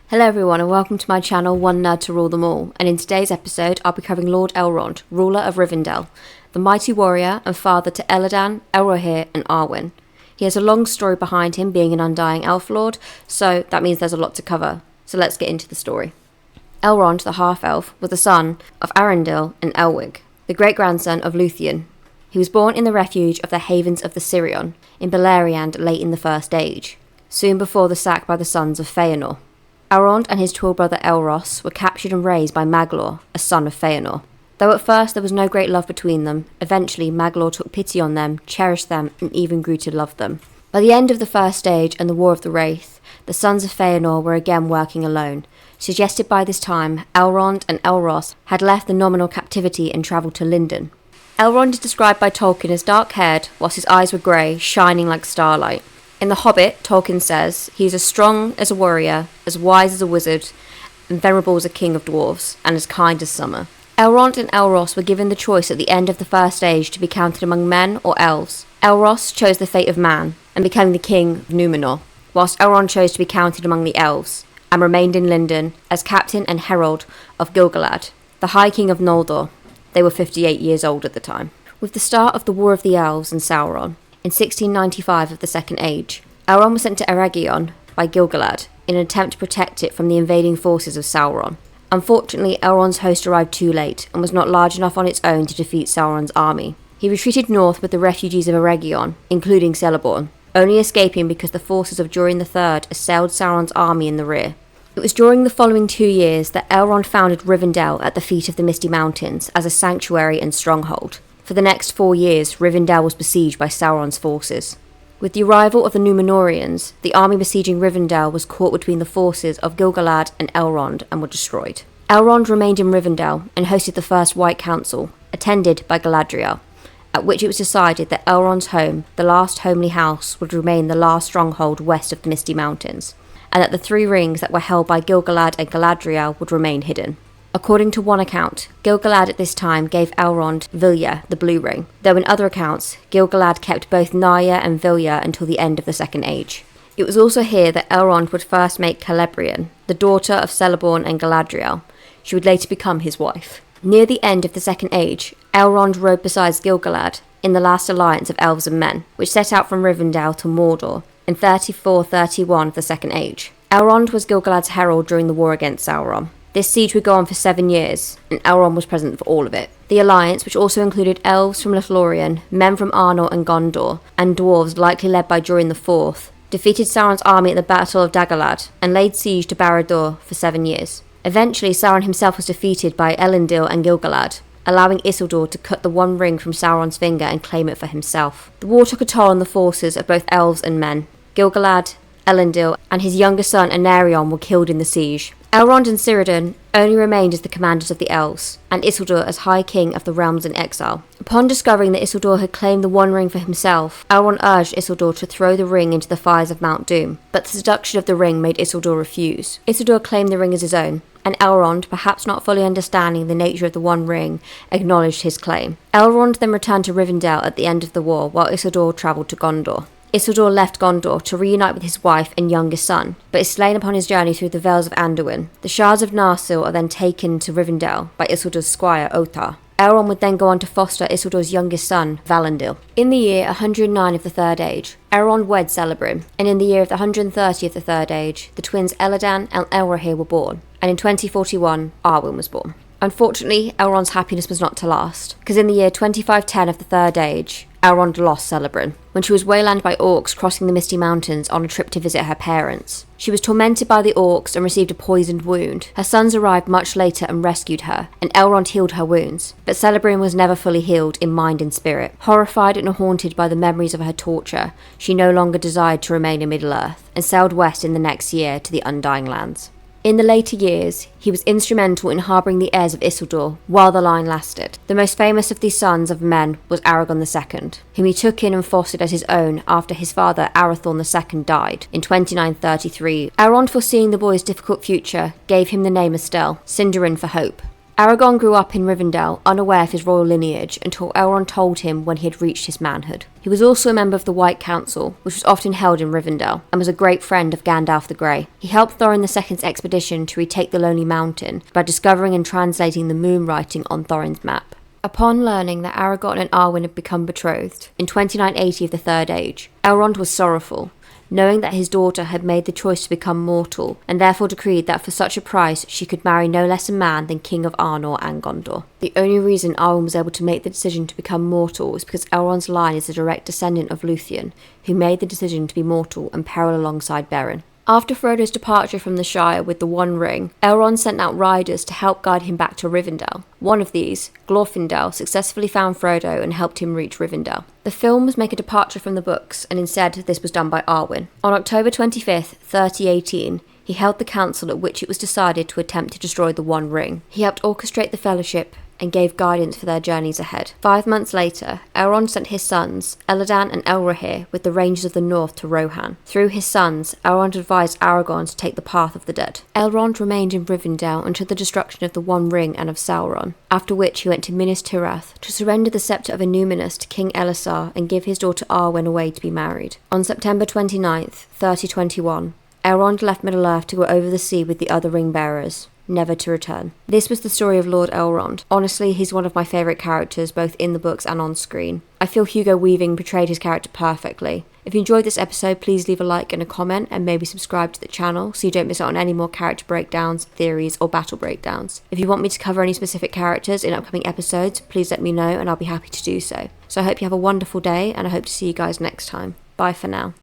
Hello everyone and welcome to my channel One Nerd to Rule Them All, and in today's episode I'll be covering Lord Elrond, ruler of Rivendell, the mighty warrior and father to Elladan, Elrohir and Arwen. He has a long story behind him being an undying elf lord, so that means there's a lot to cover, so let's get into the story. Elrond, the half-elf, was the son of Arundel and Elwig, the great-grandson of Luthien. He was born in the refuge of the Havens of the Sirion, in Beleriand late in the First Age, soon before the sack by the sons of Feanor. Elrond and his twin brother Elros were captured and raised by Maglor, a son of Feanor. Though at first there was no great love between them, eventually Maglor took pity on them, cherished them, and even grew to love them. By the end of the First Age and the War of the Wraith, the sons of Feanor were again working alone. Suggested by this time, Elrond and Elros had left the nominal captivity and travelled to Lindon. Elrond is described by Tolkien as dark-haired, whilst his eyes were grey, shining like starlight. In The Hobbit, Tolkien says, he is as strong as a warrior, as wise as a wizard, and venerable as a king of dwarves, and as kind as summer. Elrond and Elros were given the choice at the end of the First Age to be counted among men or elves. Elros chose the fate of man, and became the king of Númenor, whilst Elrond chose to be counted among the elves, and remained in Lindon as captain and herald of Gil-galad, the High King of Noldor. They were 58 years old at the time. With the start of the War of the Elves and Sauron, in 1695 of the Second Age, Elrond was sent to Eregion by Gil-galad in an attempt to protect it from the invading forces of Sauron. Unfortunately, Elrond's host arrived too late and was not large enough on its own to defeat Sauron's army. He retreated north with the refugees of Eregion, including Celeborn, only escaping because the forces of Durin III assailed Sauron's army in the rear. It was during the following 2 years that Elrond founded Rivendell at the feet of the Misty Mountains as a sanctuary and stronghold. For the next 4 years, Rivendell was besieged by Sauron's forces. With the arrival of the Númenóreans, the army besieging Rivendell was caught between the forces of Gil-galad and Elrond and were destroyed. Elrond remained in Rivendell and hosted the First White Council, attended by Galadriel, at which it was decided that Elrond's home, the last homely house, would remain the last stronghold west of the Misty Mountains, and that the 3 rings that were held by Gil-galad and Galadriel would remain hidden. According to one account, Gil-galad at this time gave Elrond Vilya, the Blue Ring, though in other accounts, Gil-galad kept both Narya and Vilya until the end of the Second Age. It was also here that Elrond would first make Celebrian, the daughter of Celeborn and Galadriel. She would later become his wife. Near the end of the Second Age, Elrond rode beside Gil-galad in the last alliance of elves and men, which set out from Rivendell to Mordor in 34-31 of the Second Age. Elrond was Gil-galad's herald during the war against Sauron. This siege would go on for 7 years, and Elrond was present for all of it. The alliance, which also included elves from Lothlorien, men from Arnor and Gondor, and dwarves likely led by Durin IV, defeated Sauron's army at the Battle of Dagorlad, and laid siege to Barad-dûr for 7 years. Eventually, Sauron himself was defeated by Elendil and Gil-galad, allowing Isildur to cut the One Ring from Sauron's finger and claim it for himself. The war took a toll on the forces of both elves and men. Gil-galad, Elendil, and his younger son Anarion were killed in the siege. Elrond and Círdan only remained as the commanders of the elves, and Isildur as High King of the realms in exile. Upon discovering that Isildur had claimed the One Ring for himself, Elrond urged Isildur to throw the ring into the fires of Mount Doom, but the seduction of the ring made Isildur refuse. Isildur claimed the ring as his own, and Elrond, perhaps not fully understanding the nature of the One Ring, acknowledged his claim. Elrond then returned to Rivendell at the end of the war, while Isildur travelled to Gondor. Isildur left Gondor to reunite with his wife and youngest son, but is slain upon his journey through the Vales of Anduin. The shards of Narsil are then taken to Rivendell by Isildur's squire Othar. Elrond would then go on to foster Isildur's youngest son, Valandil. In the year 109 of the Third Age, Elrond wed Celebrimbor, and in the year of the 130 of the Third Age, the twins Elladan and Elrohir were born, and in 2041, Arwen was born. Unfortunately, Elrond's happiness was not to last, because in the year 2510 of the Third Age, Elrond lost Celebrimbor when she was waylaid by orcs crossing the Misty Mountains on a trip to visit her parents. She was tormented by the orcs and received a poisoned wound. Her sons arrived much later and rescued her, and Elrond healed her wounds, but Celebrimbor was never fully healed in mind and spirit. Horrified and haunted by the memories of her torture, she no longer desired to remain in Middle-earth, and sailed west in the next year to the Undying Lands. In the later years, he was instrumental in harbouring the heirs of Isildur while the line lasted. The most famous of these sons of men was Aragorn II, whom he took in and fostered as his own after his father Arathorn II died in 2933. Elrond, foreseeing the boy's difficult future, gave him the name Astel, Sindarin for hope. Aragorn grew up in Rivendell, unaware of his royal lineage, until Elrond told him when he had reached his manhood. He was also a member of the White Council, which was often held in Rivendell, and was a great friend of Gandalf the Grey. He helped Thorin II's expedition to retake the Lonely Mountain by discovering and translating the moon writing on Thorin's map. Upon learning that Aragorn and Arwen had become betrothed, in 2980 of the Third Age, Elrond was sorrowful, knowing that his daughter had made the choice to become mortal, and therefore decreed that for such a price she could marry no less a man than King of Arnor and Gondor. The only reason Arwen was able to make the decision to become mortal was because Elrond's line is a direct descendant of Luthien, who made the decision to be mortal and peril alongside Beren. After Frodo's departure from the Shire with the One Ring, Elrond sent out riders to help guide him back to Rivendell. One of these, Glorfindel, successfully found Frodo and helped him reach Rivendell. The films make a departure from the books, and instead this was done by Arwen. On October 25th, 3018, he held the council at which it was decided to attempt to destroy the One Ring. He helped orchestrate the Fellowship and gave guidance for their journeys ahead. 5 months later, Elrond sent his sons, Elladan and Elrohir, with the Rangers of the North to Rohan. Through his sons, Elrond advised Aragorn to take the path of the dead. Elrond remained in Rivendell until the destruction of the One Ring and of Sauron, after which he went to Minas Tirith to surrender the scepter of Annúminas to King Elessar and give his daughter Arwen away to be married. On September 29th, 3021, Elrond left Middle-earth to go over the sea with the other ring-bearers, never to return. This was the story of Lord Elrond. Honestly, he's one of my favourite characters, both in the books and on screen. I feel Hugo Weaving portrayed his character perfectly. If you enjoyed this episode, please leave a like and a comment, and maybe subscribe to the channel so you don't miss out on any more character breakdowns, theories, or battle breakdowns. If you want me to cover any specific characters in upcoming episodes, please let me know and I'll be happy to do so. So I hope you have a wonderful day, and I hope to see you guys next time. Bye for now.